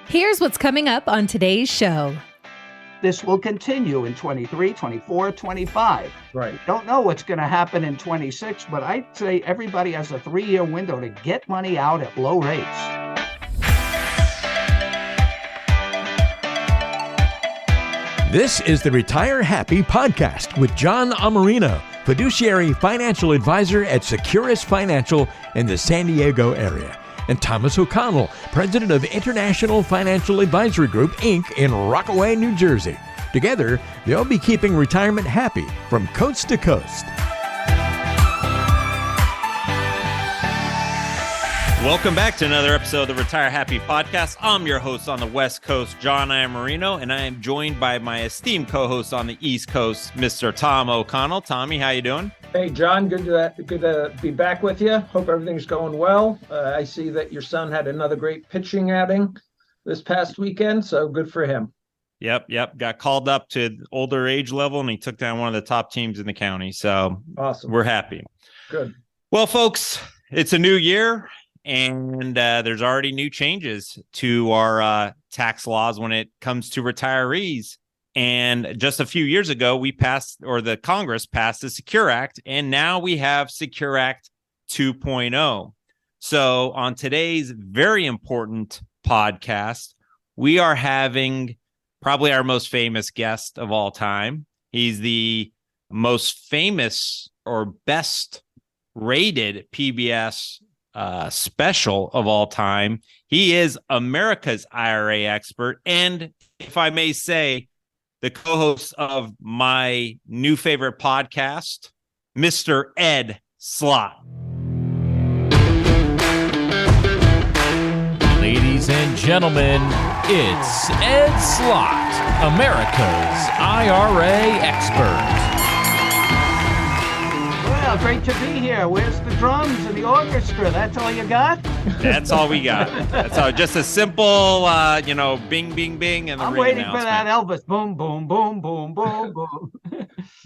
Here's what's coming up on today's show. This will continue in 23, 24, 25. Right. Don't know what's going to happen in 26, but I'd say everybody has a 3-year window to get money out at low rates. This is the Retire Happy podcast with John Amarino, fiduciary financial advisor at Securus Financial in the San Diego area, and Thomas O'Connell, president of International Financial Advisory Group, Inc. in Rockaway, New Jersey. Together, they'll be keeping retirement happy from coast to coast. Welcome back to another episode of the Retire Happy podcast. I'm your host on the West Coast, John Amarino, and I am joined by my esteemed co-host on the East Coast, Mr. Tom O'Connell. Tommy, how you doing? Hey, John, good to be back with you. Hope everything's going well. I see that your son had another great pitching outing this past weekend, so good for him. Yep. Got called up to older age level, and he took down one of the top teams in the county. So awesome. We're happy. Good. Well, folks, it's a new year. And there's already new changes to our tax laws when it comes to retirees. And just a few years ago, the Congress passed the Secure Act, and now we have Secure Act 2.0. So on today's very important podcast, we are having probably our most famous guest of all time. He's the most famous or best rated PBS special of all time. He is America's IRA expert, and if I may say, the co-host of my new favorite podcast, Mr. Ed Slott. Ladies and gentlemen, it's Ed Slott, America's IRA expert. Well, great to be here. Where's the drums and the orchestra? That's all you got? That's all we got. That's all. Just a simple, bing, bing, bing, and the I'm ring waiting for announcement. that Elvis. Boom, boom, boom, boom, boom, boom.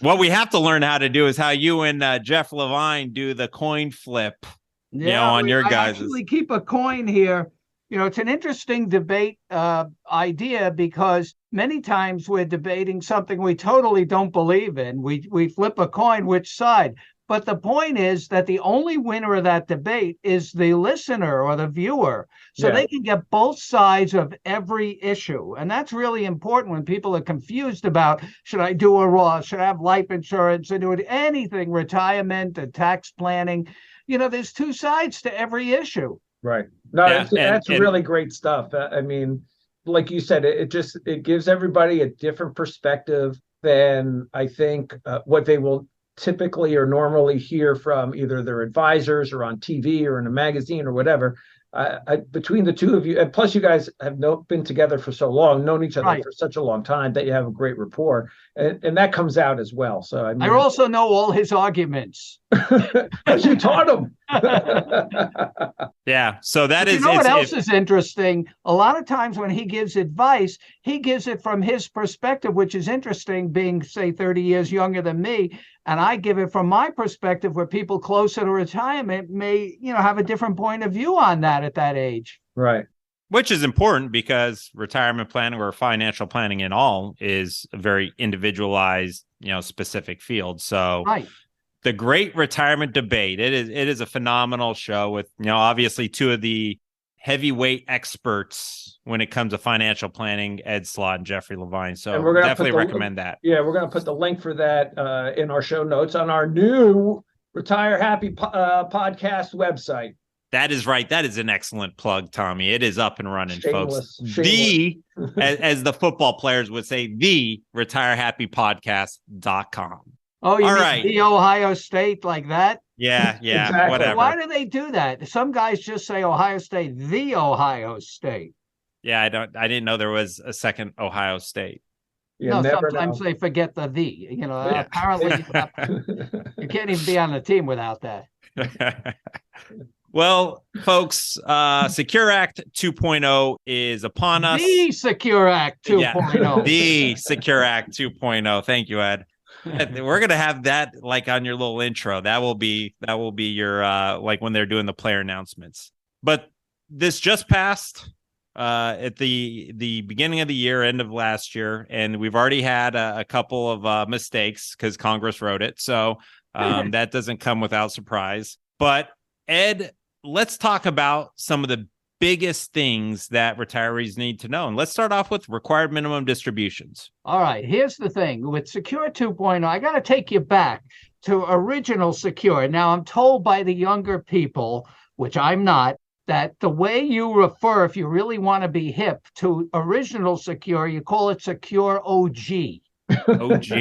What we have to learn how to do is how you and Jeff Levine do the coin flip. On your guys'. I actually keep a coin here. It's an interesting debate idea because many times we're debating something we totally don't believe in. We flip a coin, which side? But the point is that the only winner of that debate is the listener or the viewer. So they can get both sides of every issue. And that's really important when people are confused about, should I do a Roth? Should I have life insurance? Or do anything, retirement, tax planning? There's two sides to every issue. Right. No, that's really great stuff. I mean, like you said, it gives everybody a different perspective than I think what they will typically or normally hear from either their advisors or on TV or in a magazine or whatever. Between the two of you, and plus you guys have been together for so long, known each other for such a long time that you have a great rapport, and that comes out as well. So I also know all his arguments because you taught him. Yeah, so that is. What else is interesting? A lot of times when he gives advice, he gives it from his perspective, which is interesting, being say 30 years younger than me. And I give it from my perspective, where people closer to retirement may, have a different point of view on that at that age. Right. Which is important because retirement planning or financial planning in all is a very individualized, specific field. So the Great Retirement Debate, it is a phenomenal show with, obviously two of the heavyweight experts when it comes to financial planning, Ed Slott and Jeffrey Levine. So we're definitely recommend that. Yeah, we're going to put the link for that in our show notes on our new Retire Happy podcast website. That is right. That is an excellent plug, Tommy. It is up and running, Shameless. folks. As the football players would say, the retirehappypodcast.com. Oh, you All mean right. the Ohio State like that? Yeah, Exactly. whatever. Why do they do that? Some guys just say Ohio State, the Ohio State. Yeah, I didn't know there was a second Ohio State. Sometimes they forget the the. Apparently you can't even be on the team without that. Well, folks, Secure Act 2.0 is upon us. The Secure Act 2.0. Yeah, the Secure Act 2.0. Thank you, Ed. We're gonna have that like on your little intro. That will be your like when they're doing the player announcements. But this just passed at the beginning of the year, end of last year, and we've already had a couple of mistakes because Congress wrote it. So that doesn't come without surprise. But Ed, let's talk about some of the biggest things that retirees need to know. And let's start off with required minimum distributions. All right, here's the thing. With Secure 2.0, I got to take you back to original Secure. Now, I'm told by the younger people, which I'm not, that the way you refer, if you really want to be hip, to original Secure, you call it Secure OG. OG.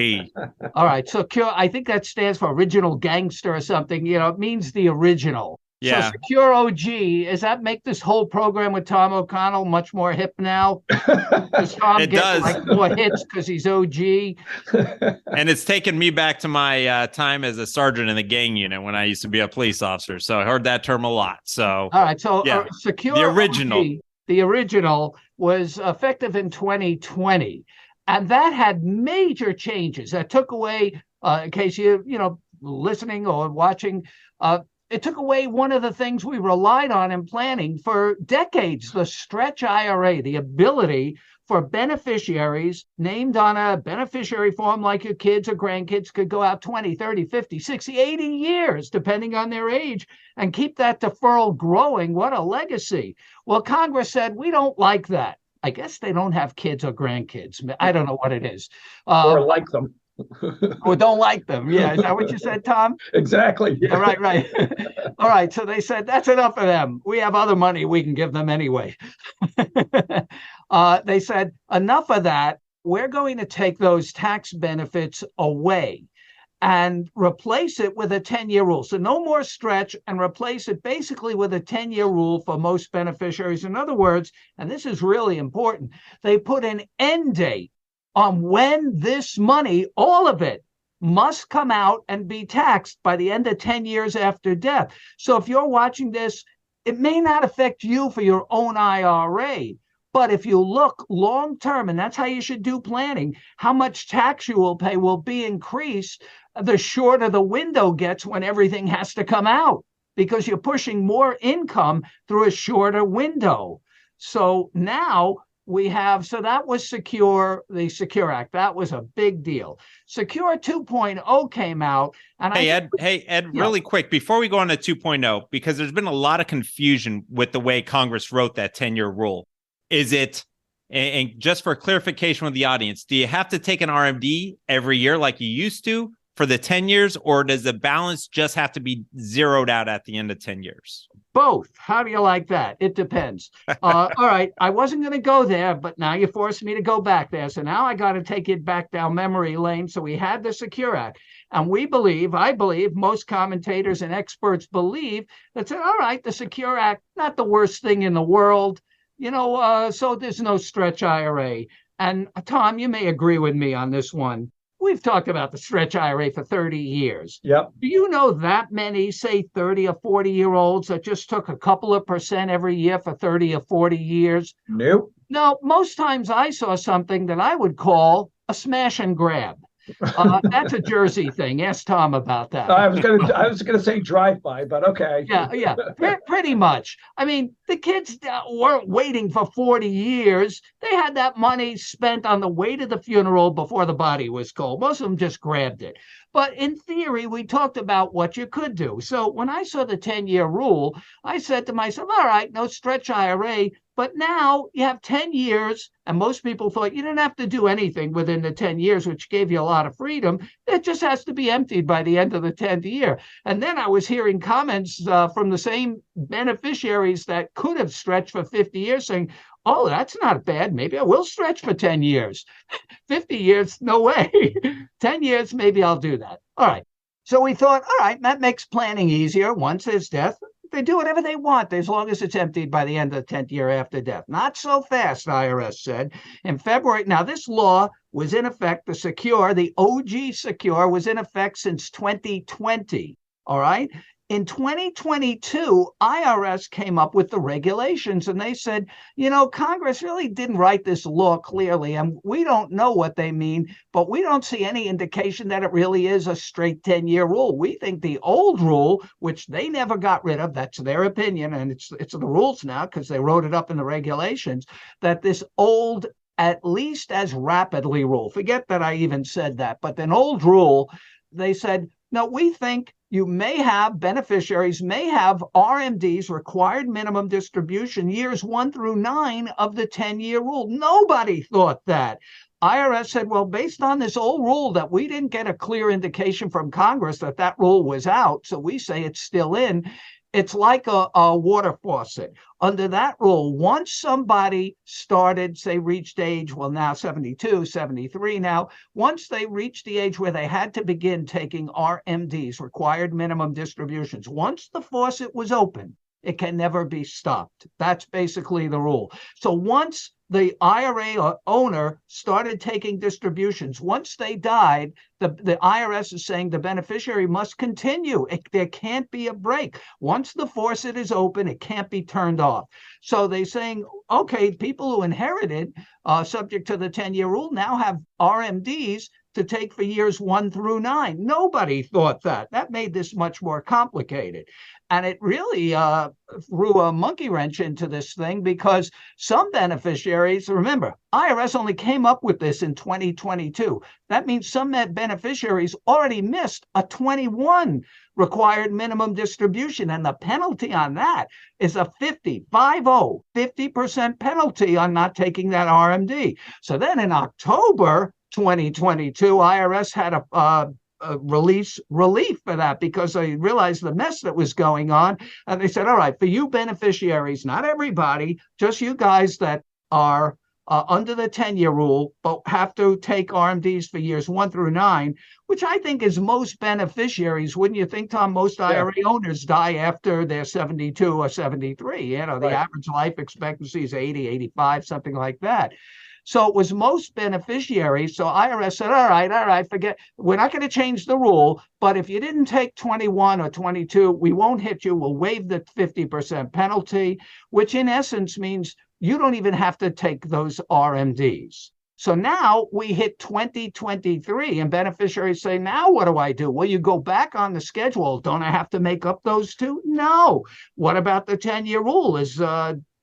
All right, Secure, I think that stands for original gangster or something. It means the original. Yeah. So Secure OG, does that make this whole program with Tom O'Connell much more hip now? Does Tom get like more hits because he's OG? And it's taken me back to my time as a sergeant in the gang unit when I used to be a police officer. So I heard that term a lot. So all right, so yeah. Secure the original. OG, the original was effective in 2020, and that had major changes. That took away, in case you listening or watching. It took away one of the things we relied on in planning for decades, the stretch IRA, the ability for beneficiaries named on a beneficiary form like your kids or grandkids could go out 20, 30, 50, 60, 80 years, depending on their age, and keep that deferral growing. What a legacy. Well, Congress said, we don't like that. I guess they don't have kids or grandkids. I don't know what it is. Or like them. Or don't like them. Yeah. Is that what you said, Tom? Exactly. Yeah, right. All right. So they said, that's enough of them. We have other money we can give them anyway. They said, enough of that. We're going to take those tax benefits away and replace it with a 10-year rule. So no more stretch, and replace it basically with a 10-year rule for most beneficiaries. In other words, and this is really important, they put an end date on when this money, all of it, must come out and be taxed by the end of 10 years after death. So if you're watching this, it may not affect you for your own IRA, but if you look long term, and that's how you should do planning, how much tax you will pay will be increased the shorter the window gets when everything has to come out, because you're pushing more income through a shorter window. So now so that was the Secure Act. That was a big deal. Secure 2.0 came out. And Ed, really quick, before we go on to 2.0, because there's been a lot of confusion with the way Congress wrote that 10-year rule. Is it, and just for clarification with the audience, do you have to take an RMD every year like you used to for the 10 years, or does the balance just have to be zeroed out at the end of 10 years? Both. How do you like that? It depends. All right. I wasn't going to go there, but now you forced me to go back there. So now I got to take it back down memory lane. So we had the Secure Act, and I believe most commentators and experts believe that, all right, the Secure Act, not the worst thing in the world, so there's no stretch IRA. And Tom, you may agree with me on this one. We've talked about the stretch IRA for 30 years. Yep. Do you know that many, say 30 or 40-year-olds that just took a couple of percent every year for 30 or 40 years? Nope. No, most times I saw something that I would call a smash and grab. That's a Jersey thing. Ask Tom about that. I was gonna say drive by, but okay. Yeah, pretty much. I mean, the kids weren't waiting for 40 years. They had that money spent on the way to the funeral before the body was cold. Most of them just grabbed it. But in theory, we talked about what you could do. So when I saw the 10-year rule, I said to myself, all right, no stretch IRA. But now you have 10 years, and most people thought you didn't have to do anything within the 10 years, which gave you a lot of freedom. It just has to be emptied by the end of the 10th year. And then I was hearing comments from the same beneficiaries that could have stretched for 50 years saying, oh, that's not bad. Maybe I will stretch for 10 years. 50 years, no way. 10 years, maybe I'll do that. All right. So we thought, all right, that makes planning easier. Once there's death, they do whatever they want as long as it's emptied by the end of the 10th year after death. Not so fast, IRS said. In February, now this law was in effect, the OG Secure was in effect since 2020, all right? In 2022, IRS came up with the regulations and they said, Congress really didn't write this law clearly and we don't know what they mean, but we don't see any indication that it really is a straight 10-year rule. We think the old rule, which they never got rid of, that's their opinion, and it's the rules now because they wrote it up in the regulations, that this old at least as rapidly rule, forget that I even said that, but an old rule, they said, no, we think beneficiaries may have RMDs, required minimum distribution, years 1 through 9 of the 10-year rule. Nobody thought that. IRS said, well, based on this old rule that we didn't get a clear indication from Congress that rule was out, so we say it's still in. It's like a water faucet. Under that rule, once somebody started, say, reached age, well, now 72, 73 now, once they reached the age where they had to begin taking RMDs, required minimum distributions, once the faucet was open, it can never be stopped. That's basically the rule. So once the IRA owner started taking distributions, once they died, the IRS is saying the beneficiary must continue. There can't be a break. Once the faucet is open, it can't be turned off. So they're saying, okay, people who inherited, subject to the 10-year rule, now have RMDs to take for years 1 through 9. Nobody thought that. That made this much more complicated. And it really threw a monkey wrench into this thing because some beneficiaries, remember, IRS only came up with this in 2022. That means some beneficiaries already missed a 21 required minimum distribution. And the penalty on that is a 50% penalty on not taking that RMD. So then in October 2022, IRS had a relief for that because they realized the mess that was going on. And they said, all right, for you beneficiaries, not everybody, just you guys that are under the 10-year rule, but have to take RMDs for years 1 through 9, which I think is most beneficiaries. Wouldn't you think, Tom? Most IRA owners die after they're 72 or 73. The average life expectancy is 80, 85, something like that. So it was most beneficiaries. So IRS said, all right, forget. We're not going to change the rule. But if you didn't take 21 or 22, we won't hit you. We'll waive the 50% penalty, which in essence means you don't even have to take those RMDs. So now we hit 2023 and beneficiaries say, now what do I do? Well, you go back on the schedule. Don't I have to make up those two? No. What about the 10-year rule?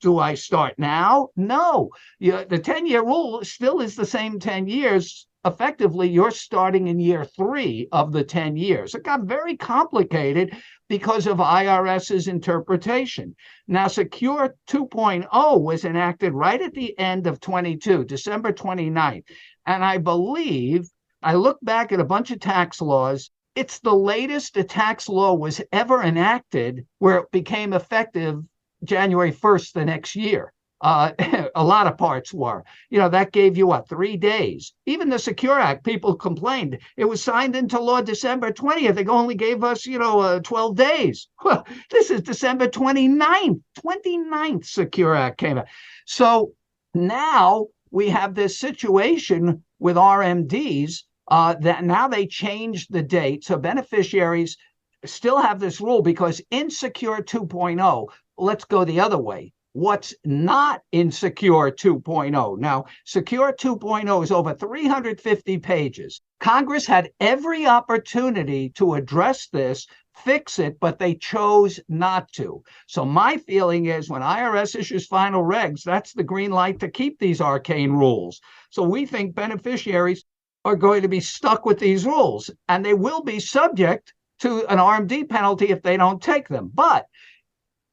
Do I start now? No. The 10-year rule still is the same 10 years. Effectively, you're starting in year 3 of the 10 years. It got very complicated because of IRS's interpretation. Now, Secure 2.0 was enacted right at the end of 22, December 29th. And I believe, I look back at a bunch of tax laws, it's the latest a tax law was ever enacted where it became effective January 1st the next year. A lot of parts were. That gave you 3 days. Even the Secure Act, people complained. It was signed into law December 20th. They only gave us, 12 days. Well, this is December 29th Secure Act came out. So now we have this situation with RMDs that now they changed the date. So beneficiaries still have this rule because in Secure 2.0, let's go the other way. What's not in Secure 2.0? Now, Secure 2.0 is over 350 pages. Congress had every opportunity to address this, fix it, but they chose not to. So my feeling is when IRS issues final regs, that's the green light to keep these arcane rules. So we think beneficiaries are going to be stuck with these rules, and they will be subject to an RMD penalty if they don't take them. But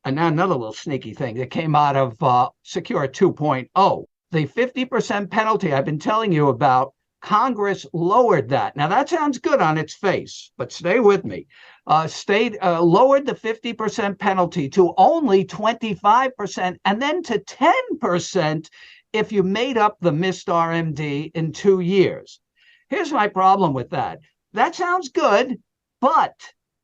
and now another little sneaky thing that came out of Secure 2.0, the 50% penalty I've been telling you about, Congress lowered that. Now that sounds good on its face, but stay with me. Lowered the 50% penalty to only 25% and then to 10% if you made up the missed RMD in 2 years. Here's my problem with that. That sounds good, but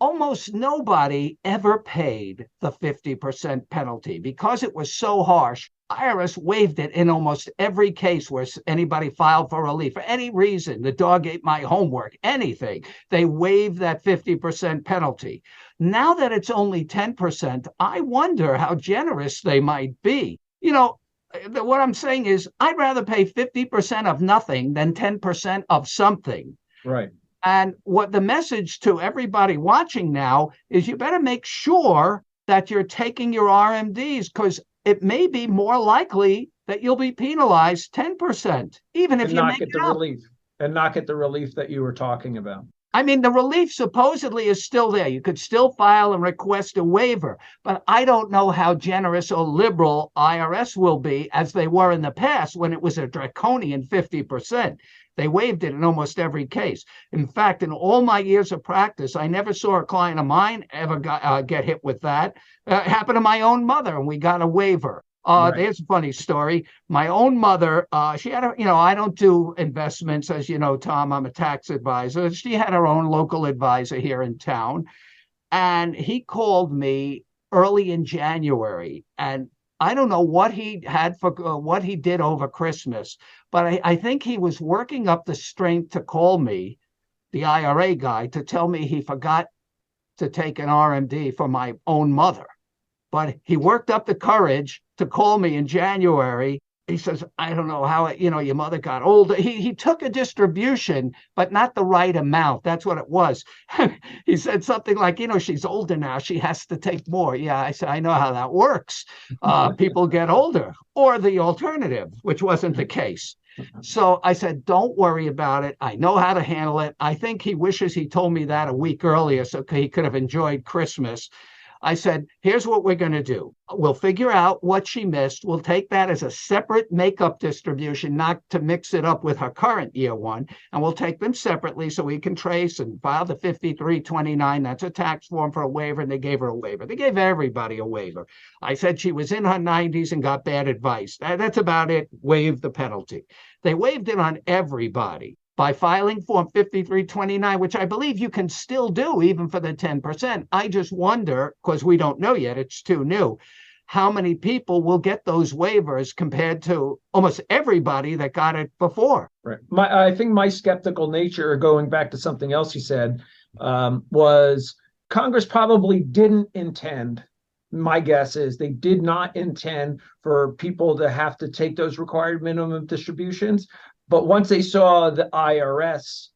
almost nobody ever paid the 50% penalty because it was so harsh. IRS waived it in almost every case where anybody filed for relief for any reason. The dog ate my homework, anything. They waived that 50% penalty. Now that it's only 10%, I wonder how generous they might be. What I'm saying is I'd rather pay 50% of nothing than 10% of something. Right. And what the message to everybody watching now is you better make sure that you're taking your RMDs, because it may be more likely that you'll be penalized 10%, even if you not get the relief and not get the relief that you were talking about. I mean, the relief supposedly is still there. You could still file and request a waiver, but I don't know how generous or liberal IRS will be as they were in the past when it was a draconian 50%. They waived it in almost every case. In fact, in all my years of practice, I never saw a client of mine ever get hit with that. It happened to my own mother, and we got a waiver. Right. There's a funny story. My own mother, she had I don't do investments, as you know, Tom, I'm a tax advisor. She had her own local advisor here in town. And he called me early in January, and I don't know what he had for what he did over Christmas, but I think he was working up the strength to call me, the IRA guy, to tell me he forgot to take an RMD for my own mother. But he worked up the courage to call me in January. He says, I don't know how, your mother got older. He took a distribution, but not the right amount. That's what it was. He said something like, she's older now. She has to take more. Yeah, I said, I know how that works. People get older, or the alternative, which wasn't the case. So I said, don't worry about it. I know how to handle it. I think he wishes he told me that a week earlier so he could have enjoyed Christmas. I said, here's what we're going to do. We'll figure out what she missed. We'll take that as a separate makeup distribution, not to mix it up with her current year one. And we'll take them separately so we can trace and file the 5329. That's a tax form for a waiver. And they gave her a waiver. They gave everybody a waiver. I said she was in her 90s and got bad advice. That's about it. Waived the penalty. They waived it on everybody by filing Form 5329, which I believe you can still do even for the 10%. I just wonder, because we don't know yet, it's too new, how many people will get those waivers compared to almost everybody that got it before. Right. I think my skeptical nature, going back to something else you said, was Congress probably didn't intend, my guess is they did not intend for people to have to take those required minimum distributions. But once they saw the IRS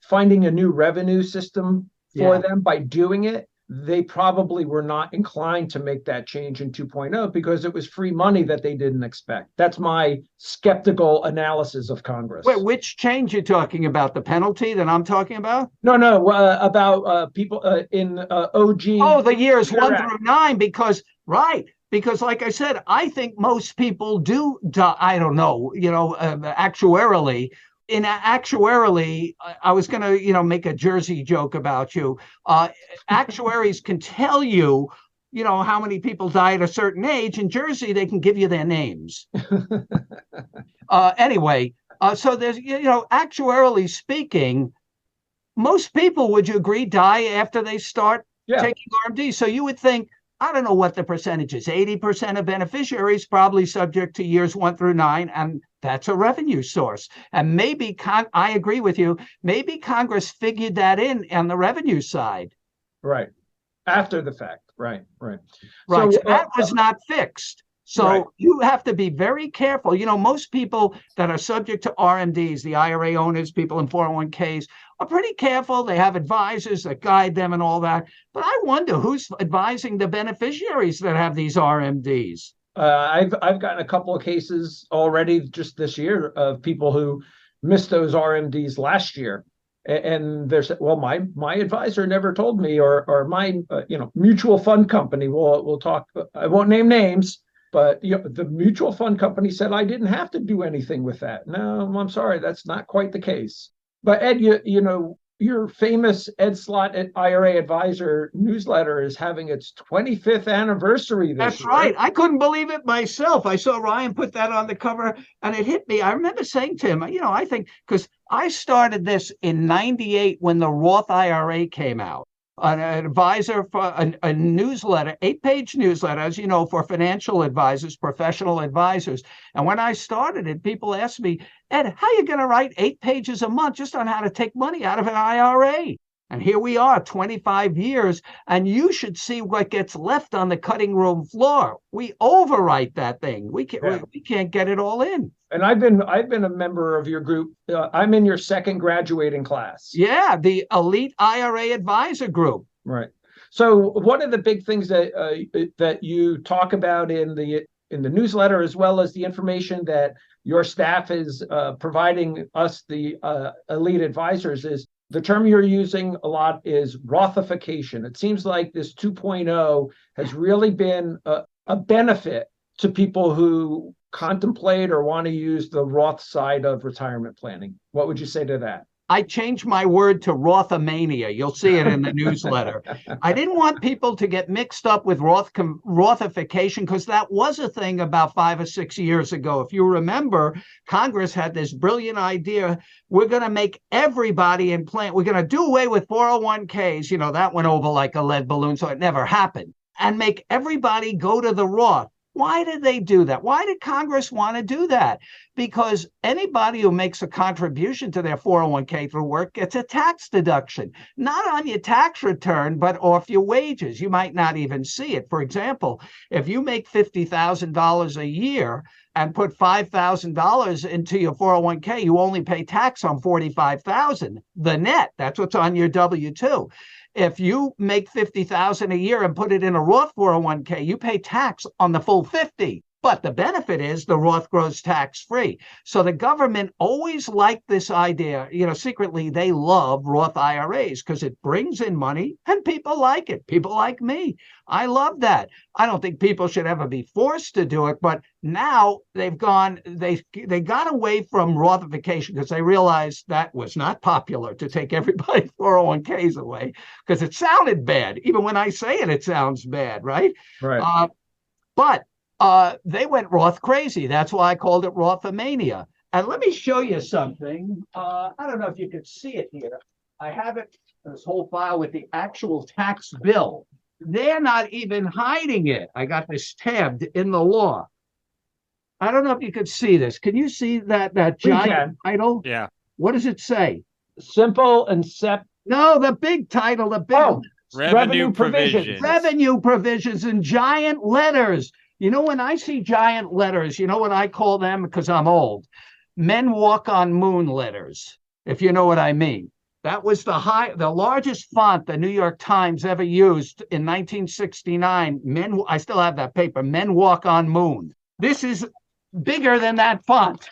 finding a new revenue system for them by doing it, they probably were not inclined to make that change in 2.0 because it was free money that they didn't expect. That's my skeptical analysis of Congress. Wait, which change you're talking about? The penalty that I'm talking about? No, about people in OG. Oh, the years 1 through 9, because, right. Because, like I said, I think most people do, I don't know, actuarially. In actuarially, I was going to, make a Jersey joke about you. Actuaries can tell you, how many people die at a certain age. In Jersey, they can give you their names. Anyway, so there's, actuarially speaking, most people, would you agree, die after they start taking RMD? So you would think, I don't know what the percentage is. 80% of beneficiaries probably subject to years 1 through 9, and that's a revenue source. And maybe, I agree with you, maybe Congress figured that in on the revenue side. After the fact. Right. So that was not fixed. So you have to be very careful. Most people that are subject to RMDs, the IRA owners, people in 401ks, are pretty careful. They have advisors that guide them and all that. But I wonder who's advising the beneficiaries that have these RMDs. I've gotten a couple of cases already just this year of people who missed those RMDs last year. And they're saying, well, my advisor never told me, or my mutual fund company, we'll talk, I won't name names, but the mutual fund company said I didn't have to do anything with that. No, I'm sorry, that's not quite the case. But Ed, your famous Ed Slott IRA Advisor newsletter is having its 25th anniversary this year. That's right. I couldn't believe it myself. I saw Ryan put that on the cover and it hit me. I remember saying to him, I think, because I started this in 98 when the Roth IRA came out. an advisor for a newsletter, 8-page newsletter, as you know, for financial advisors, professional advisors. And when I started it, people asked me, Ed, how are you going to write 8 pages a month just on how to take money out of an IRA? And here we are, 25 years, and you should see what gets left on the cutting room floor. We overwrite that thing. We can't get it all in. And I've been a member of your group. I'm in your second graduating class. Yeah, the Elite IRA Advisor Group. Right. So, what are the big things that you talk about in the newsletter, as well as the information that your staff is providing us, the elite advisors? Is the term you're using a lot is Rothification. It seems like this 2.0 has really been a benefit to people who contemplate or want to use the Roth side of retirement planning. What would you say to that? I changed my word to Rothomania. You'll see it in the newsletter. I didn't want people to get mixed up with Rothification, because that was a thing about 5 or 6 years ago. If you remember, Congress had this brilliant idea. We're going to make everybody in plan. We're going to do away with 401ks. You know, that went over like a lead balloon, so it never happened. And make everybody go to the Roth. Why did they do that? Why did Congress want to do that? Because anybody who makes a contribution to their 401k through work gets a tax deduction, not on your tax return, but off your wages. You might not even see it. For example, if you make $50,000 a year and put $5,000 into your 401k, you only pay tax on $45,000, the net. That's what's on your W-2. If you make $50,000 a year and put it in a Roth 401k, you pay tax on the full 50. But the benefit is the Roth grows tax-free. So the government always liked this idea. You know, secretly, they love Roth IRAs because it brings in money and people like it. People like me. I love that. I don't think people should ever be forced to do it. But now they got away from Rothification because they realized that was not popular, to take everybody's 401ks away, because it sounded bad. Even when I say it, it sounds bad, right? Right. But they went Roth crazy. That's why I called it Rothomania. And let me show you something. I don't know if you can see it here. I have it, this whole file with the actual tax bill. They're not even hiding it. I got this tabbed in the law. I don't know if you could see this. Can you see that giant title? Yeah. What does it say? Simple and No, the big title, the big revenue provisions. Revenue provisions in giant letters. You know, when I see giant letters, you know what I call them? Because I'm old. Men walk on moon letters, if you know what I mean. That was the largest font the New York Times ever used in 1969. I still have that paper. Men walk on moon. This is bigger than that font.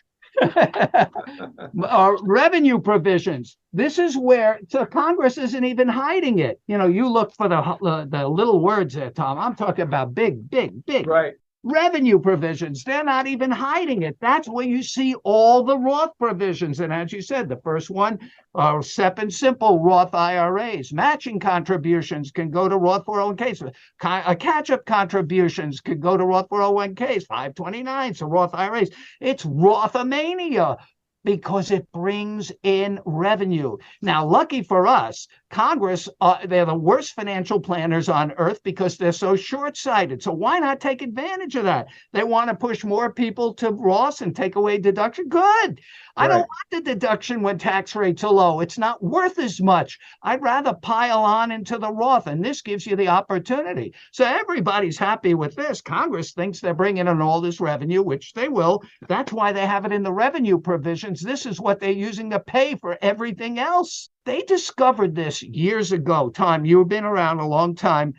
Revenue provisions. This is where Congress isn't even hiding it. You know, you look for the little words there, Tom. I'm talking about big, big, big. Right. Revenue provisions. They're not even hiding it. That's where you see all the Roth provisions. And as you said, the first one, SEP and simple Roth IRAs. Matching contributions can go to Roth 401ks. Catch-up contributions could go to Roth 401ks. 529s to Roth IRAs. It's Rothomania, because it brings in revenue. Now, lucky for us, Congress, they're the worst financial planners on earth because they're so short-sighted. So why not take advantage of that? They want to push more people to Roth and take away deduction. Good. I don't want the deduction when tax rates are low. It's not worth as much. I'd rather pile on into the Roth, and this gives you the opportunity. So everybody's happy with this. Congress thinks they're bringing in all this revenue, which they will. That's why they have it in the revenue provisions. This is what they're using to pay for everything else. They discovered this years ago. Tom, you've been around a long time.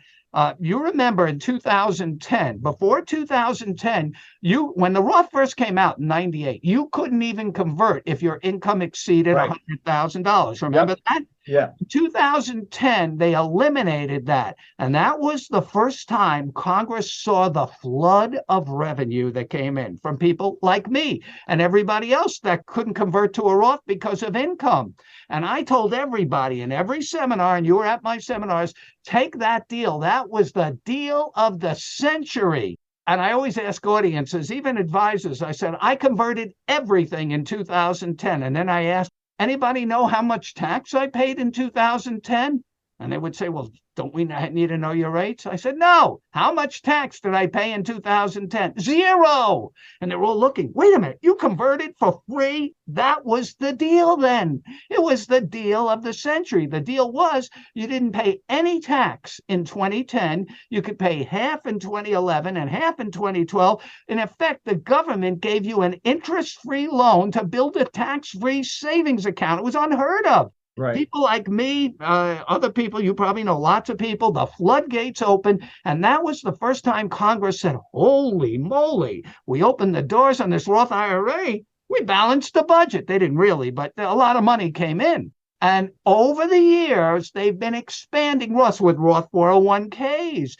You remember in 2010, before 2010, when the Roth first came out in 98, you couldn't even convert if your income exceeded $100,000. Remember that? Yeah. In 2010, they eliminated that. And that was the first time Congress saw the flood of revenue that came in from people like me and everybody else that couldn't convert to a Roth because of income. And I told everybody in every seminar, and you were at my seminars, take that deal. That was the deal of the century. And I always ask audiences, even advisors, I said, I converted everything in 2010. And then I asked, anybody know how much tax I paid in 2010? And they would say, well, don't we need to know your rates? I said, no. How much tax did I pay in 2010? Zero. And they're all looking, wait a minute, you converted for free? That was the deal then. It was the deal of the century. The deal was you didn't pay any tax in 2010. You could pay half in 2011 and half in 2012. In effect, the government gave you an interest-free loan to build a tax-free savings account. It was unheard of. Right. People like me, other people, you probably know lots of people, the floodgates opened. And that was the first time Congress said, holy moly, we opened the doors on this Roth IRA. We balanced the budget. They didn't really, but a lot of money came in. And over the years, they've been expanding Roth with Roth 401ks,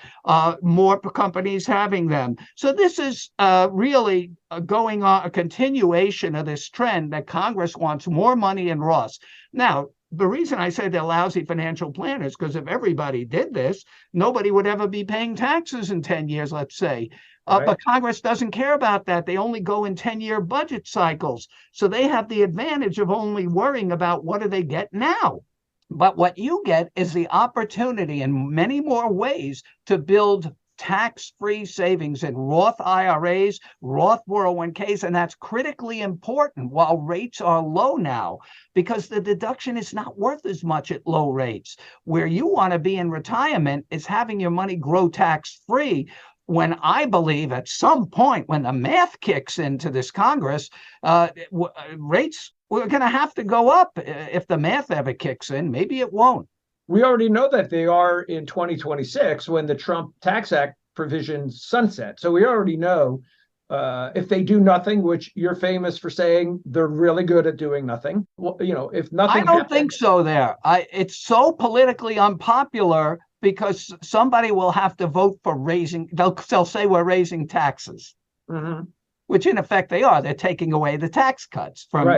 more companies having them. So this is really going on, a continuation of this trend that Congress wants more money in Roths. Now, the reason I say they're lousy financial planners, because if everybody did this, nobody would ever be paying taxes in 10 years, let's say. Right. But Congress doesn't care about that. They only go in 10-year budget cycles. So they have the advantage of only worrying about what do they get now. But what you get is the opportunity in many more ways to build tax-free savings in Roth IRAs, Roth 401ks, and that's critically important while rates are low now, because the deduction is not worth as much at low rates. Where you want to be in retirement is having your money grow tax-free, when I believe at some point when the math kicks into this Congress, rates we're going to have to go up if the math ever kicks in. Maybe it won't. We already know that they are in 2026 when the Trump Tax Act provisions sunset. So we already know if they do nothing, which you're famous for saying they're really good at doing nothing. Well, if nothing, I don't think so. It's so politically unpopular because somebody will have to vote for raising. They'll say we're raising taxes. Mm-hmm. Which in effect they are. They're taking away the tax cuts from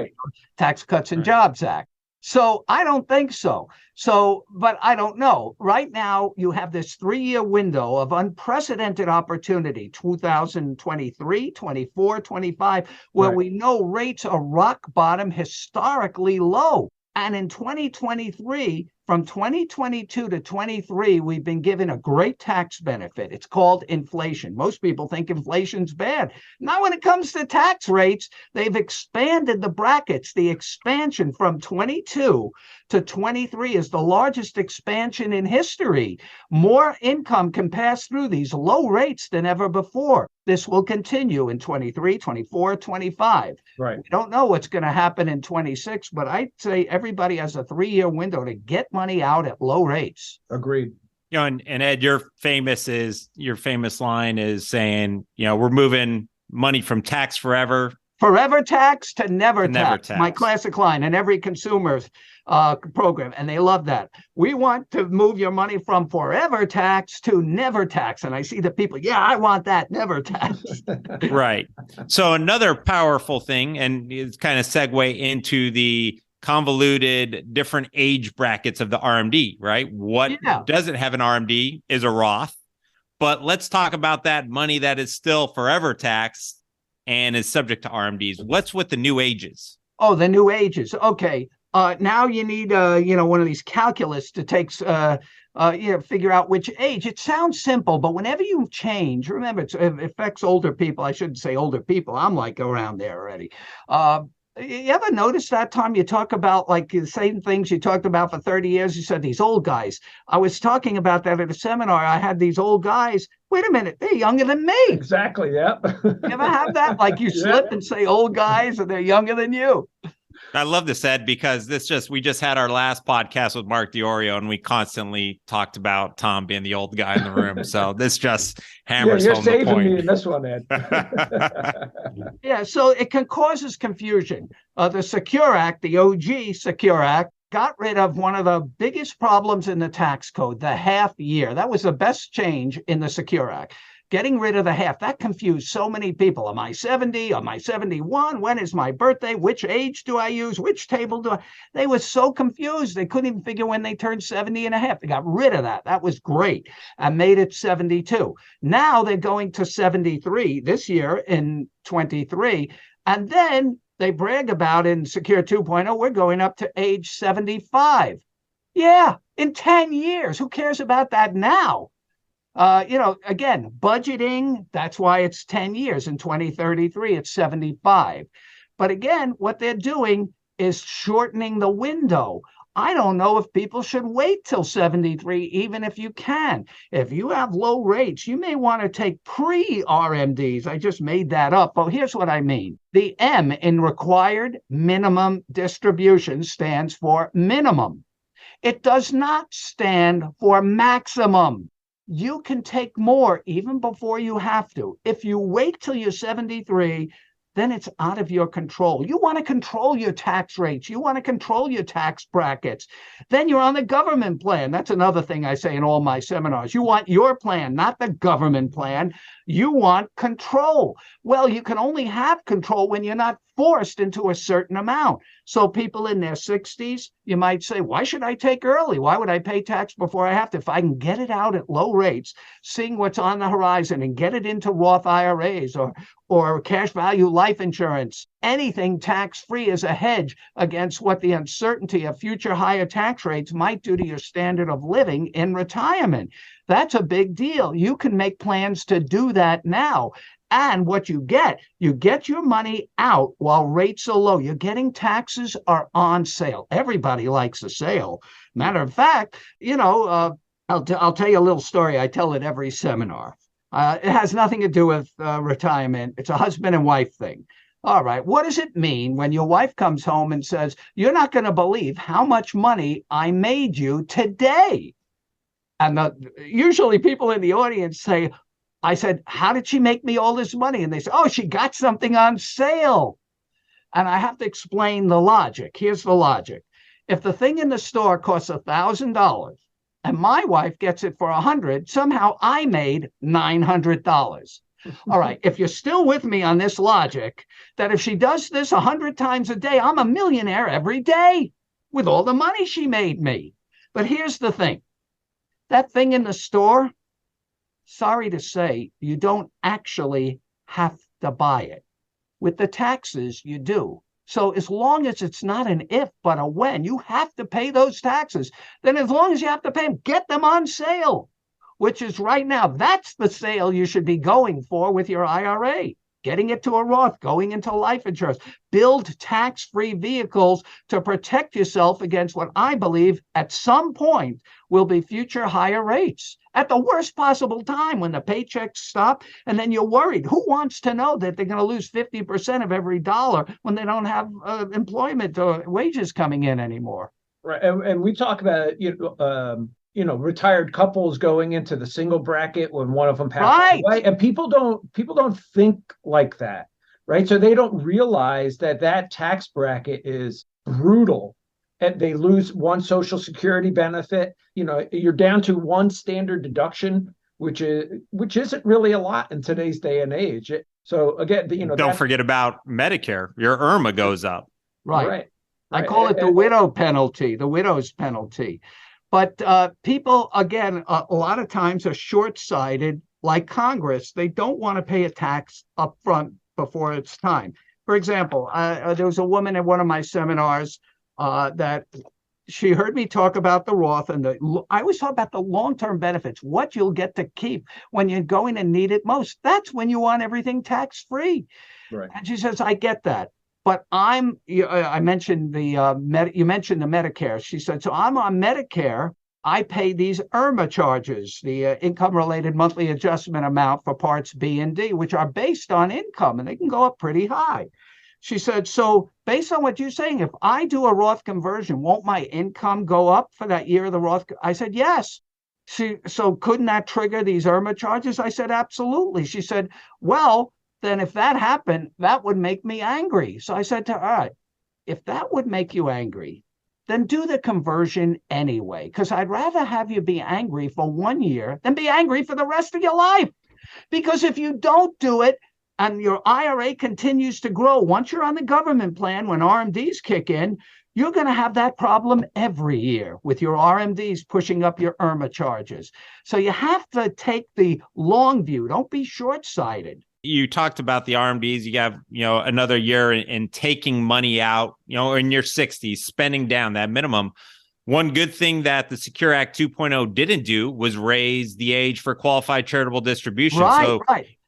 Tax Cuts and Jobs Act. So I don't think so. But I don't know. Right now, you have this 3-year window of unprecedented opportunity, 2023, 24, 25, where we know rates are rock bottom, historically low. And in 2023, from 2022 to 23, we've been given a great tax benefit. It's called inflation. Most people think inflation's bad. Not when it comes to tax rates. They've expanded the brackets. The expansion from 22 to 23 is the largest expansion in history. More income can pass through these low rates than ever before. This will continue in 23, 24, 25. Right. We don't know what's going to happen in 26, but I'd say everybody has a 3-year window to get money out at low rates. Agreed. And Ed, your famous line is saying, we're moving money from tax forever tax to never tax. My classic line in every consumer's program, and they love that. We want to move your money from forever tax to never tax. And I see the people, I want that, never tax. Right. So another powerful thing, and it's kind of segue into the convoluted different age brackets of the RMD, right? What doesn't have an RMD is a Roth. But let's talk about that money that is still forever taxed and is subject to RMDs. What's with the new ages? Oh, the new ages. Okay. Now you need, one of these calculus to figure out which age. It sounds simple, but whenever you change, remember, it affects older people. I shouldn't say older people. I'm like around there already. You ever notice that, Tom? You talk about like the same things you talked about for 30 years. You said these old guys. I was talking about that at a seminar. I had these old guys. Wait a minute, they're younger than me. Exactly. Yeah. You ever have that? Like you slip and say old guys and they're younger than you. I love this, Ed, because we just had our last podcast with Mark DiOrio, and we constantly talked about Tom being the old guy in the room. So this just hammers home the point. You're saving me in this one, Ed. So it causes confusion. The Secure Act, the OG Secure Act, got rid of one of the biggest problems in the tax code, the half year. That was the best change in the Secure Act. Getting rid of the half, that confused so many people. Am I 70? Am I 71? When is my birthday? Which age do I use? Which table do I? They were so confused. They couldn't even figure when they turned 70 and a half. They got rid of that. That was great and made it 72. Now they're going to 73 this year in 23. And then they brag about in Secure 2.0, we're going up to age 75. Yeah, in 10 years. Who cares about that now? Again, budgeting, that's why it's 10 years. In 2033, it's 75. But again, what they're doing is shortening the window. I don't know if people should wait till 73, even if you can. If you have low rates, you may want to take pre-RMDs. I just made that up, but here's what I mean. The M in required minimum distribution stands for minimum. It does not stand for maximum. You can take more even before you have to. If you wait till you're 73, then it's out of your control. You want to control your tax rates. You want to control your tax brackets. Then you're on the government plan. That's another thing I say in all my seminars. You want your plan, not the government plan. You want control. Well, you can only have control when you're not forced into a certain amount. So people in their 60s, you might say, why should I take early? Why would I pay tax before I have to? If I can get it out at low rates, seeing what's on the horizon and get it into Roth IRAs or cash value life insurance, anything tax-free is a hedge against what the uncertainty of future higher tax rates might do to your standard of living in retirement. That's a big deal. You can make plans to do that now. And what you get your money out while rates are low. You're getting taxes are on sale. Everybody likes a sale. Matter of fact, I'll tell you a little story. I tell it every seminar. It has nothing to do with retirement. It's a husband and wife thing. All right. What does it mean when your wife comes home and says, you're not going to believe how much money I made you today? And usually people in the audience say, I said, how did she make me all this money? And they say, oh, she got something on sale. And I have to explain the logic. Here's the logic. If the thing in the store costs $1,000 and my wife gets it for $100, somehow I made $900. All right. If you're still with me on this logic, that if she does this 100 times a day, I'm a millionaire every day with all the money she made me. But here's the thing. That thing in the store, sorry to say, you don't actually have to buy it. With the taxes, you do. So as long as it's not an if, but a when, you have to pay those taxes. Then as long as you have to pay them, get them on sale, which is right now. That's the sale you should be going for with your IRA. Getting it to a Roth, going into life insurance. Build tax-free vehicles to protect yourself against what I believe at some point will be future higher rates at the worst possible time when the paychecks stop. And then you're worried. Who wants to know that they're going to lose 50% of every dollar when they don't have employment or wages coming in anymore? Right. And we talk about, retired couples going into the single bracket when one of them passes away, and people don't think like that, right? So they don't realize that tax bracket is brutal, and they lose one Social Security benefit. You're down to one standard deduction, which isn't really a lot in today's day and age. So again, don't forget about Medicare. Your IRMA goes up. Right. I call it the widow penalty, the widow's penalty. But people, again, a lot of times are short-sighted, like Congress. They don't want to pay a tax up front before it's time. For example, there was a woman at one of my seminars that she heard me talk about the Roth, and I always talk about the long-term benefits, what you'll get to keep when you're going to need it most. That's when you want everything tax-free. Right. And she says, I get that. But I mentioned you mentioned the Medicare. She said, so I'm on Medicare. I pay these IRMA charges, the income-related monthly adjustment amount for parts B and D, which are based on income, and they can go up pretty high. She said, so based on what you're saying, if I do a Roth conversion, won't my income go up for that year of the Roth? I said, yes. So couldn't that trigger these IRMA charges? I said, absolutely. She said, well, then if that happened, that would make me angry. So I said to her, all right, if that would make you angry, then do the conversion anyway, because I'd rather have you be angry for 1 year than be angry for the rest of your life. Because if you don't do it and your IRA continues to grow, once you're on the government plan, when RMDs kick in, you're going to have that problem every year with your RMDs pushing up your IRMA charges. So you have to take the long view. Don't be short-sighted. You talked about the RMDs. You have, another year in taking money out, in your 60s, spending down that minimum. One good thing that the Secure Act 2.0 didn't do was raise the age for qualified charitable distribution. Right.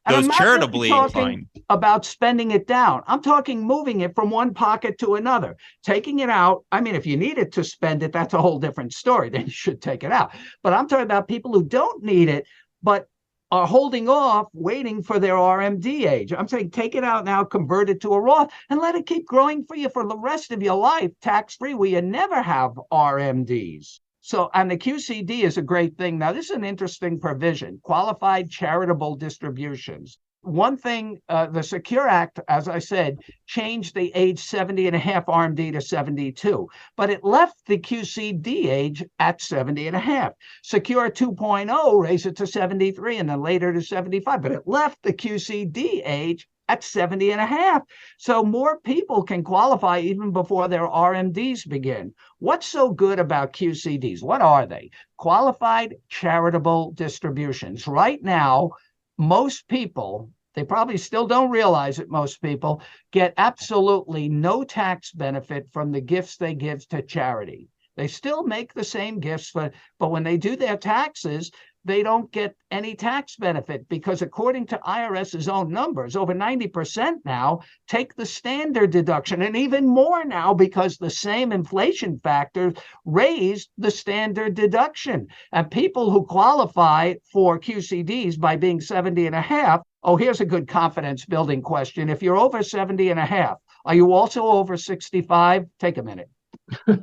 And Those I'm not charitably really talking inclined about spending it down. I'm talking moving it from one pocket to another, taking it out. I mean, if you need it to spend it, that's a whole different story. Then you should take it out. But I'm talking about people who don't need it, but are holding off, waiting for their RMD age. I'm saying take it out now, convert it to a Roth, and let it keep growing for you for the rest of your life, tax-free, where you never have RMDs. So, and the QCD is a great thing. Now, this is an interesting provision, qualified charitable distributions. One thing, the Secure Act, as I said, changed the age 70 and a half RMD to 72, but it left the QCD age at 70 and a half. Secure 2.0 raised it to 73 and then later to 75, but it left the QCD age at 70 and a half. So more people can qualify even before their RMDs begin. What's so good about QCDs? What are they? Qualified charitable distributions. Right now, most people, they probably still don't realize it, most people get absolutely no tax benefit from the gifts they give to charity. They still make the same gifts, but when they do their taxes, they don't get any tax benefit because according to IRS's own numbers, over 90% now take the standard deduction, and even more now because the same inflation factor raised the standard deduction. And people who qualify for QCDs by being 70 and a half, oh, here's a good confidence building question. If you're over 70 and a half, are you also over 65? Take a minute. All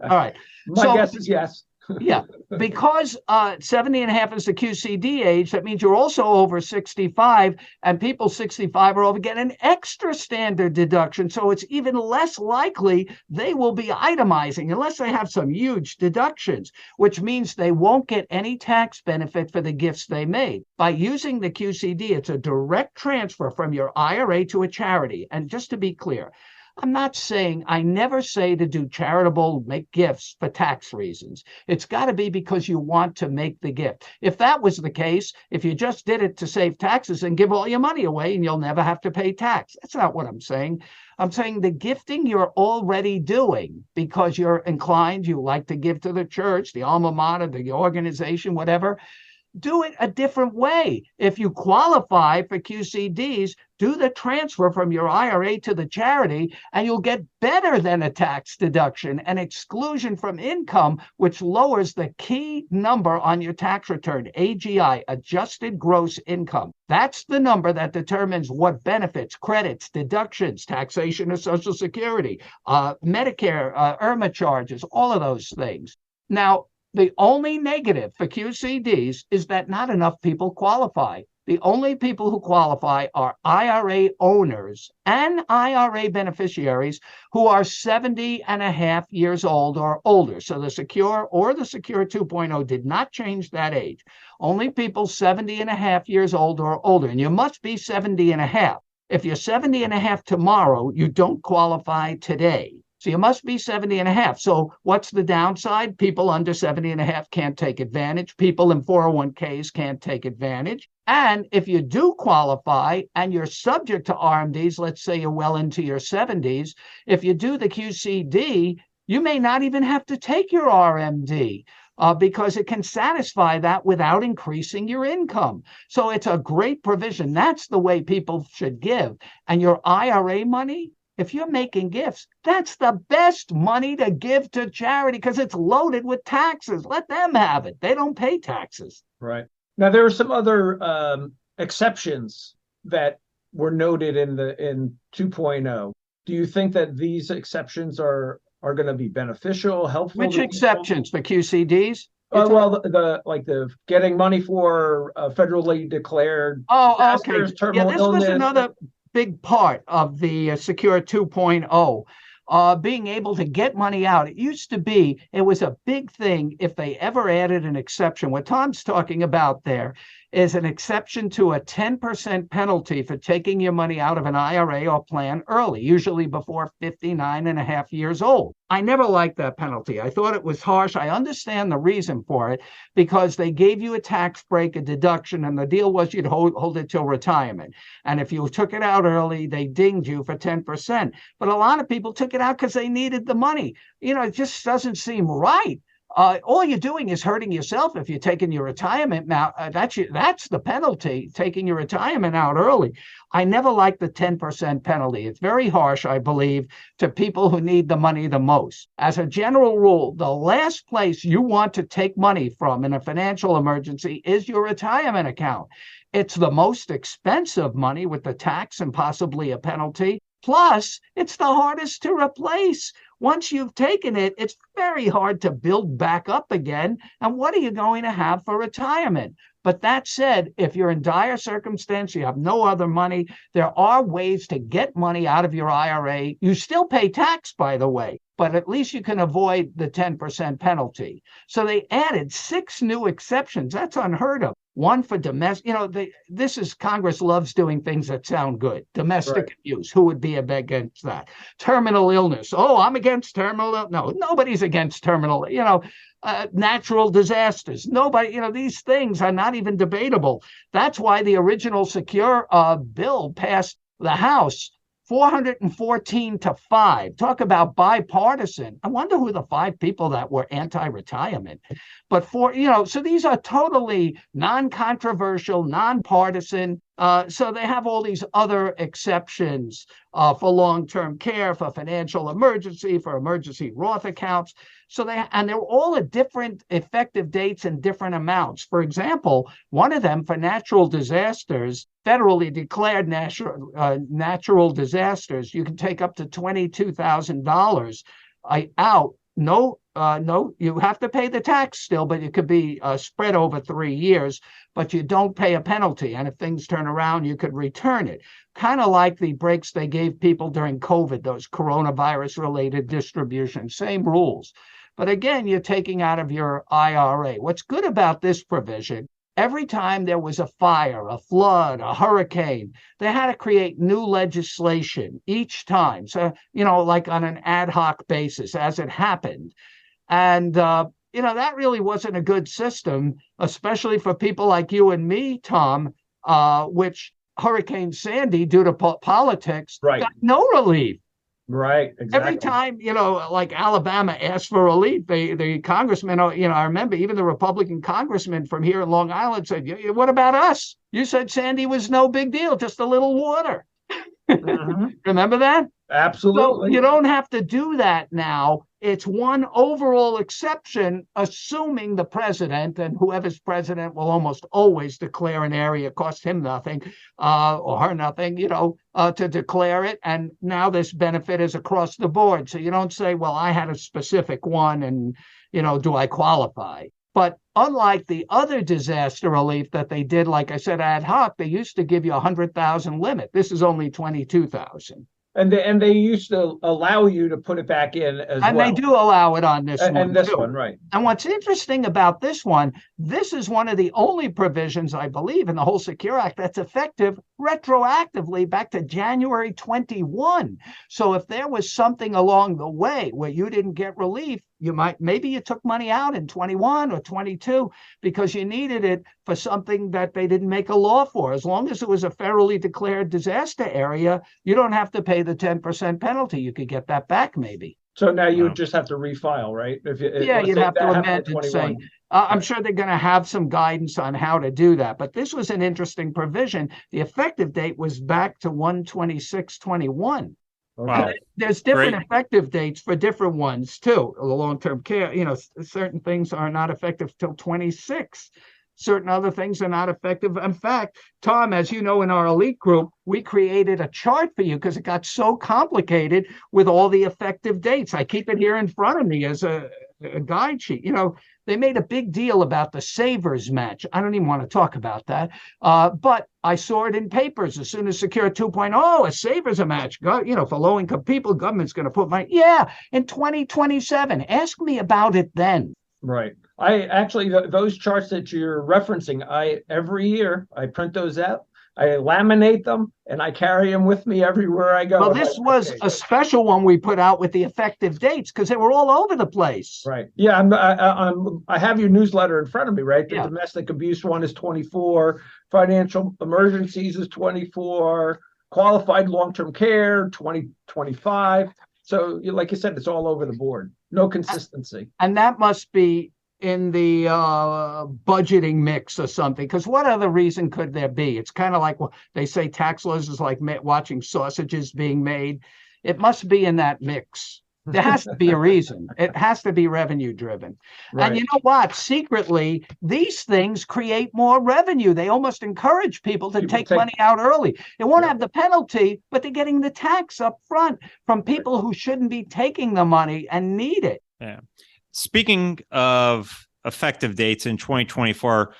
right. My guess is yes. Yeah, because 70 and a half is the QCD age, that means you're also over 65, and people 65 are over get an extra standard deduction. So it's even less likely they will be itemizing unless they have some huge deductions, which means they won't get any tax benefit for the gifts they made. By using the QCD, it's a direct transfer from your IRA to a charity. And just to be clear, I'm not saying, I never say to do charitable, make gifts for tax reasons. It's got to be because you want to make the gift. If that was the case, if you just did it to save taxes and give all your money away and you'll never have to pay tax. That's not what I'm saying. I'm saying the gifting you're already doing because you're inclined, you like to give to the church, the alma mater, the organization, whatever. Do it a different way. If you qualify for QCDs, do the transfer from your IRA to the charity, and you'll get better than a tax deduction, an exclusion from income, which lowers the key number on your tax return, AGI, adjusted gross income. That's the number that determines what benefits, credits, deductions, taxation of Social Security, Medicare, IRMA charges, all of those things. Now, the only negative for QCDs is that not enough people qualify. The only people who qualify are IRA owners and IRA beneficiaries who are 70 and a half years old or older. So the Secure or the Secure 2.0 did not change that age. Only people 70 and a half years old or older. And you must be 70 and a half. If you're 70 and a half tomorrow, you don't qualify today. So you must be 70 and a half. So what's the downside? People under 70 and a half can't take advantage. People in 401ks can't take advantage. And if you do qualify and you're subject to RMDs, let's say you're well into your 70s, if you do the QCD, you may not even have to take your RMD. Because it can satisfy that without increasing your income. So it's a great provision. That's the way people should give. And your IRA money, if you're making gifts, that's the best money to give to charity because it's loaded with taxes. Let them have it. They don't pay taxes. Right. Now, there are some other exceptions that were noted in 2.0. Do you think that these exceptions are going to be beneficial, helpful? Which exceptions? The QCDs? Well, the getting money for federally declared. Oh, okay. Yeah, this was another big part of the Secure 2.0, being able to get money out. It used to be, it was a big thing if they ever added an exception. What Tom's talking about there is an exception to a 10% penalty for taking your money out of an IRA or plan early, usually before 59 and a half years old. I never liked that penalty. I thought it was harsh. I understand the reason for it, because they gave you a tax break, a deduction, and the deal was you'd hold it till retirement. And if you took it out early, they dinged you for 10%. But a lot of people took it out because they needed the money. It just doesn't seem right. All you're doing is hurting yourself if you're taking your retirement out. That's the penalty, taking your retirement out early. I never liked the 10% penalty. It's very harsh, I believe, to people who need the money the most. As a general rule, the last place you want to take money from in a financial emergency is your retirement account. It's the most expensive money with the tax and possibly a penalty. Plus, it's the hardest to replace. Once you've taken it, it's very hard to build back up again. And what are you going to have for retirement? But that said, if you're in dire circumstance, you have no other money, there are ways to get money out of your IRA. You still pay tax, by the way, but at least you can avoid the 10% penalty. So they added 6 new exceptions. That's unheard of. One for domestic, Congress loves doing things that sound good. Domestic abuse, who would be against that? Terminal illness. Oh, I'm against terminal illness. No, nobody's against terminal, natural disasters. Nobody, these things are not even debatable. That's why the original Secure bill passed the House 414-5. Talk about bipartisan. I wonder who the 5 people that were anti-retirement. But so these are totally non-controversial, non-partisan. So they have all these other exceptions for long-term care, for financial emergency, for emergency Roth accounts. And they're all at different effective dates and different amounts. For example, one of them for natural disasters, federally declared natural disasters, you can take up to $22,000 out. No, you have to pay the tax still, but it could be spread over 3 years, but you don't pay a penalty. And if things turn around, you could return it. Kind of like the breaks they gave people during COVID, those coronavirus-related distributions, same rules. But again, you're taking out of your IRA. What's good about this provision, every time there was a fire, a flood, a hurricane, they had to create new legislation each time. So, like on an ad hoc basis as it happened. And, that really wasn't a good system, especially for people like you and me, Tom, which Hurricane Sandy, due to politics, got no relief. Right, exactly. Every time, like Alabama asked for relief, the congressman, I remember even the Republican congressman from here in Long Island said, what about us? You said Sandy was no big deal, just a little water. Mm-hmm. Remember that? Absolutely. So you don't have to do that now. It's one overall exception, assuming the president, and whoever's president will almost always declare an area, cost him nothing or her nothing, to declare it. And now this benefit is across the board. So you don't say, well, I had a specific one and, do I qualify? But unlike the other disaster relief that they did, like I said, ad hoc, they used to give you a 100,000 limit. This is only 22,000. And they used to allow you to put it back in as well. And they do allow it on this one. And this too. one, right. And what's interesting about this one, this is one of the only provisions, I believe, in the whole Secure Act that's effective retroactively back to January 21. So if there was something along the way where you didn't get relief, maybe you took money out in 21 or 22 because you needed it for something that they didn't make a law for. As long as it was a federally declared disaster area, you don't have to pay the 10% penalty. You could get that back maybe. So now you would just have to refile, right? You'd have to amend and say, I'm sure they're going to have some guidance on how to do that. But this was an interesting provision. The effective date was back to 1/26/21. Wow. There's different effective dates for different ones too. The long-term care, certain things are not effective till 26. Certain other things are not effective. In fact, Tom, as you know, in our elite group, we created a chart for you because it got so complicated with all the effective dates. I keep it here in front of me as a guide sheet. They made a big deal about the savers match. I don't even want to talk about that. But I saw it in papers as soon as Secure 2.0, a savers match. For low-income people, government's going to put money. Yeah, in 2027. Ask me about it then. Right. I actually, those charts that you're referencing, every year I print those out, I laminate them, and I carry them with me everywhere I go. Well, this was a special one we put out with the effective dates because they were all over the place. Right. Yeah. I have your newsletter in front of me, right? The domestic abuse one is 24, financial emergencies is 24, qualified long-term care 2025. So, like you said, it's all over the board. No consistency. And that must be in the budgeting mix or something, because what other reason could there be? It's kind of like they say tax laws is like watching sausages being made. It must be in that mix. There has to be a reason. It has to be revenue driven. Right. And you know what? Secretly, these things create more revenue. They almost encourage people to take money out early. They won't have the penalty, but they're getting the tax up front from people who shouldn't be taking the money and need it. Yeah. Speaking of effective dates in 2024,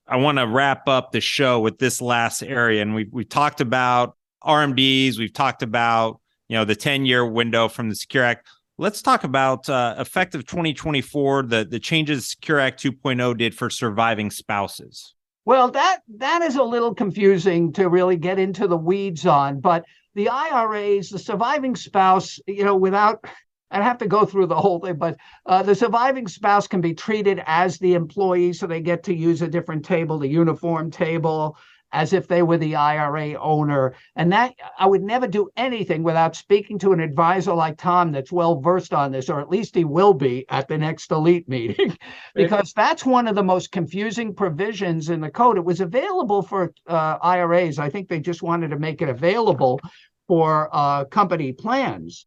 I want to wrap up the show with this last area. And we talked about RMDs. We've talked about, the 10-year window from the Secure Act. Let's talk about effective 2024, the changes Secure Act 2.0 did for surviving spouses. Well, that is a little confusing to really get into the weeds on. But the IRAs, the surviving spouse, without... I'd have to go through the whole thing, but the surviving spouse can be treated as the employee, so they get to use a different table, the uniform table, as if they were the IRA owner. And that I would never do anything without speaking to an advisor like Tom that's well-versed on this, or at least he will be at the next elite meeting, because that's one of the most confusing provisions in the code. It was available for IRAs. I think they just wanted to make it available for company plans.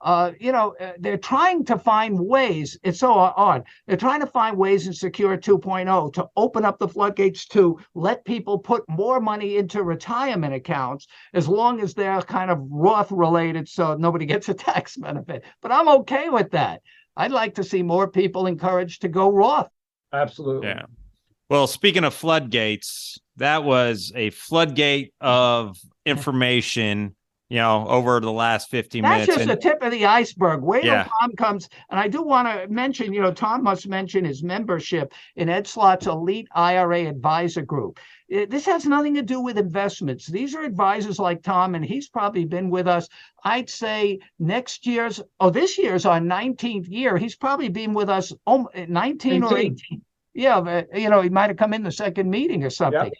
They're trying to find ways. It's so odd. They're trying to find ways in Secure 2.0 to open up the floodgates to let people put more money into retirement accounts, as long as they're kind of Roth related, so nobody gets a tax benefit. But I'm okay with that. I'd like to see more people encouraged to go Roth. Absolutely. Yeah. Well, speaking of floodgates, that was a floodgate of information over the last 15 minutes. That's just the tip of the iceberg. Wait till Tom comes. And I do want to mention, Tom must mention his membership in Ed Slott's elite IRA advisor group. This has nothing to do with investments. These are advisors like Tom, and he's probably been with us, I'd say this year's our 19th year. He's probably been with us 19 or 18. Yeah, but, he might have come in the second meeting or something.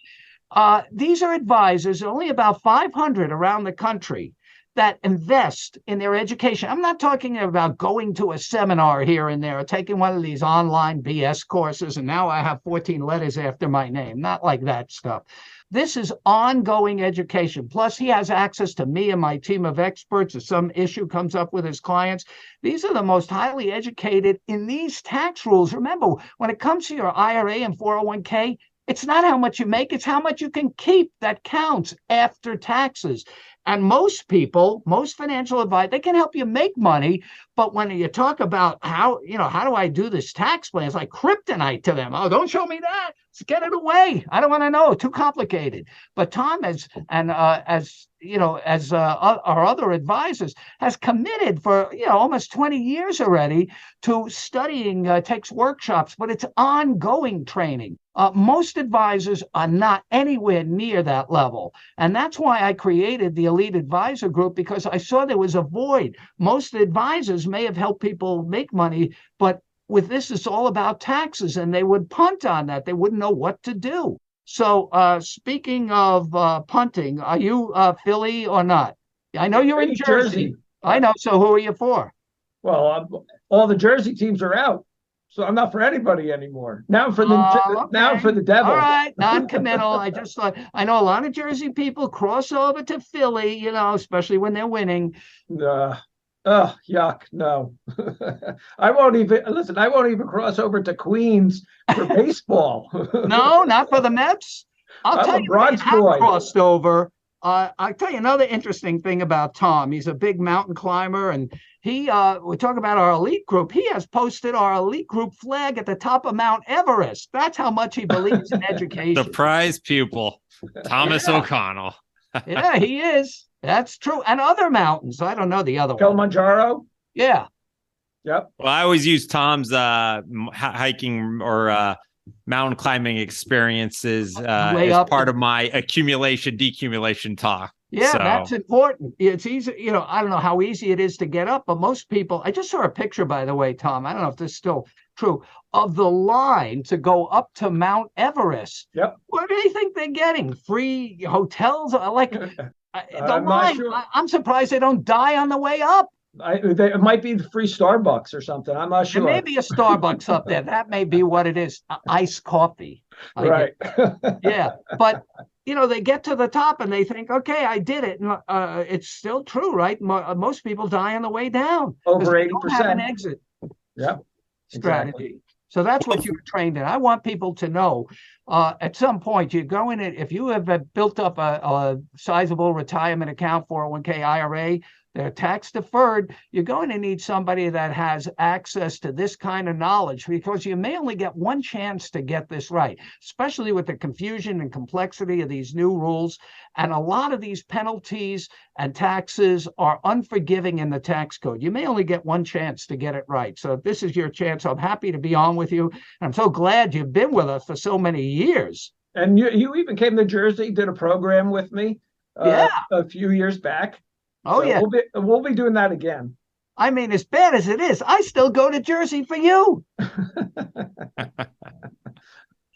Yep. These are advisors, only about 500 around the country, that invest in their education. I'm not talking about going to a seminar here and there or taking one of these online BS courses, and now I have 14 letters after my name. Not like that stuff. This is ongoing education. Plus, he has access to me and my team of experts if some issue comes up with his clients. These are the most highly educated in these tax rules. Remember, when it comes to your IRA and 401k, it's not how much you make, it's how much you can keep that counts after taxes. And most people, most financial advisors, they can help you make money. But when you talk about how do I do this tax plan, it's like kryptonite to them. Oh, don't show me that. Let's get it away. I don't want to know. Too complicated. But Tom, as our other advisors, has committed for almost 20 years already to studying, takes workshops, but it's ongoing training. Most advisors are not anywhere near that level. And that's why I created the Elite Advisor Group, because I saw there was a void. Most advisors may have helped people make money, but with this, it's all about taxes, and they would punt on that. They wouldn't know what to do. So speaking of punting, are you Philly or not? I know you're in Jersey. I know. So who are you for? Well, all the Jersey teams are out, so I'm not for anybody anymore. Now I'm for the now I'm for the Devils. All right, non-committal. I just thought, I know a lot of Jersey people cross over to Philly, especially when they're winning. Yuck! No, I won't even cross over to Queens for baseball. No, not for the Mets. I'll tell you, Bronx boy crossed over. I'll tell you another interesting thing about Tom. He's a big mountain climber, and we talk about our elite group. He has posted our elite group flag at the top of Mount Everest. That's how much he believes in education. The prize pupil, Thomas O'Connell. Yeah, he is. That's true. And other mountains. I don't know the other one. Kilimanjaro? Yeah. Yep. Well, I always use Tom's hiking or mountain climbing experiences as part of my accumulation decumulation talk. Yeah, so that's important. It's easy, I don't know how easy it is to get up, but most people, I just saw a picture, by the way, Tom, I don't know if this is still true, of the line to go up to Mount Everest. Yep. What do you think they're getting? Free hotels? Like the line, sure. I'm surprised they don't die on the way up. It might be the free Starbucks or something. I'm not sure. There may be a Starbucks up there. That may be what it is. Iced coffee. Right. Yeah. But, they get to the top and they think, okay, I did it. And it's still true, right? Most people die on the way down. Over 80%. They don't have an exit strategy. Exactly. So that's what you were trained in. I want people to know at some point you go in it. If you have built up a sizable retirement account, 401k, IRA, they're tax deferred. You're going to need somebody that has access to this kind of knowledge, because you may only get one chance to get this right, especially with the confusion and complexity of these new rules. And a lot of these penalties and taxes are unforgiving in the tax code. You may only get one chance to get it right. So if this is your chance, I'm happy to be on with you. And I'm so glad you've been with us for so many years. And you even came to Jersey, did a program with me a few years back. Oh, so yeah. We'll be doing that again. I mean, as bad as it is, I still go to Jersey for you.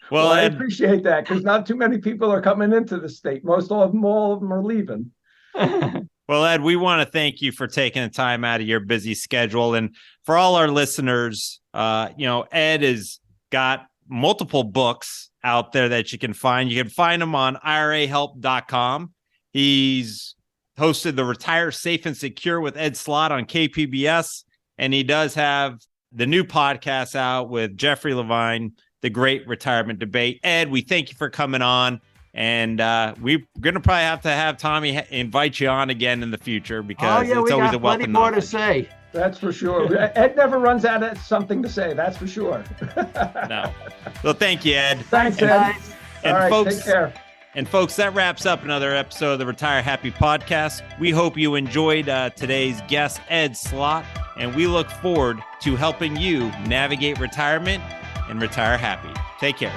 Well, I appreciate that, because not too many people are coming into the state. All of them are leaving. Well, Ed, we want to thank you for taking the time out of your busy schedule. And for all our listeners, Ed has got multiple books out there that you can find. You can find them on IRAhelp.com. He's hosted the Retire Safe and Secure with Ed Slott on KPBS. And he does have the new podcast out with Jeffrey Levine, The Great Retirement Debate. Ed, we thank you for coming on. And we're going to probably have to have Tommy invite you on again in the future, because it's always a wealth of knowledge. More to say. That's for sure. Ed never runs out of something to say. That's for sure. No. Well, thank you, Ed. Thanks, Ed. And all right, folks, take care. And folks, that wraps up another episode of the Retire Happy podcast. We hope you enjoyed today's guest, Ed Slott, and we look forward to helping you navigate retirement and retire happy. Take care.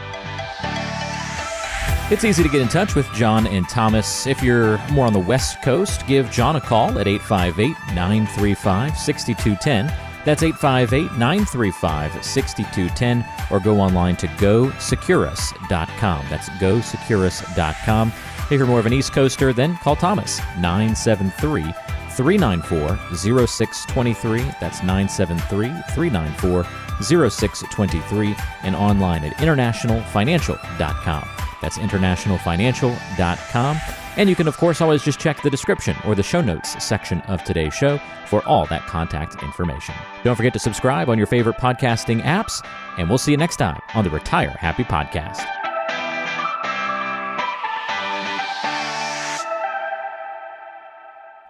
It's easy to get in touch with John and Thomas. If you're more on the West Coast, give John a call at 858-935-6210. That's 858-935-6210, or go online to GoSecurus.com. That's GoSecurus.com. If you're more of an East Coaster, then call Thomas, 973-394-0623. That's 973-394-0623, and online at internationalfinancial.com. That's internationalfinancial.com. And you can, of course, always just check the description or the show notes section of today's show for all that contact information. Don't forget to subscribe on your favorite podcasting apps, and we'll see you next time on the Retire Happy Podcast.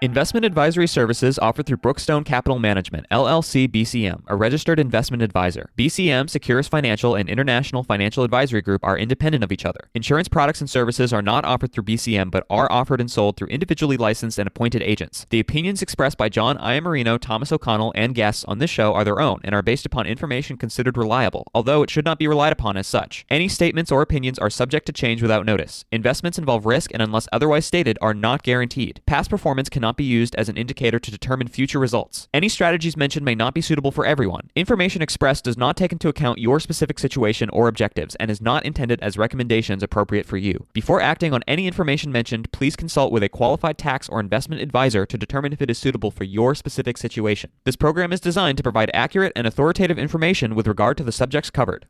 Investment advisory services offered through Brookstone Capital Management, LLC BCM, a registered investment advisor. BCM, Securus Financial, and International Financial Advisory Group are independent of each other. Insurance products and services are not offered through BCM, but are offered and sold through individually licensed and appointed agents. The opinions expressed by John Iamarino, Thomas O'Connell, and guests on this show are their own and are based upon information considered reliable, although it should not be relied upon as such. Any statements or opinions are subject to change without notice. Investments involve risk and, unless otherwise stated, are not guaranteed. Past performance cannot be used as an indicator to determine future results. Any strategies mentioned may not be suitable for everyone. Information expressed does not take into account your specific situation or objectives and is not intended as recommendations appropriate for you. Before acting on any information mentioned, please consult with a qualified tax or investment advisor to determine if it is suitable for your specific situation. This program is designed to provide accurate and authoritative information with regard to the subjects covered.